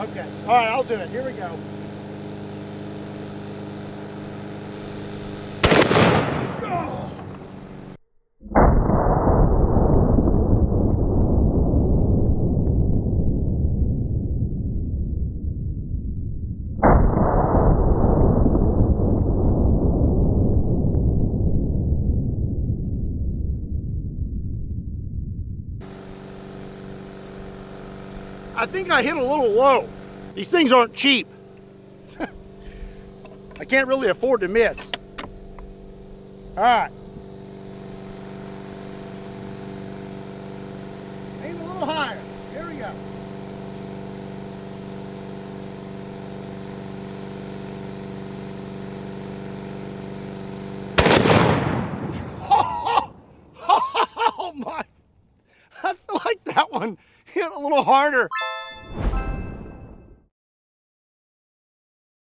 Okay. All right, I'll do it. Here we go. I think I hit a little low. These things aren't cheap. I can't really afford to miss. All right. Aim a little higher. Here we go. Oh my. I feel like that one hit a little harder.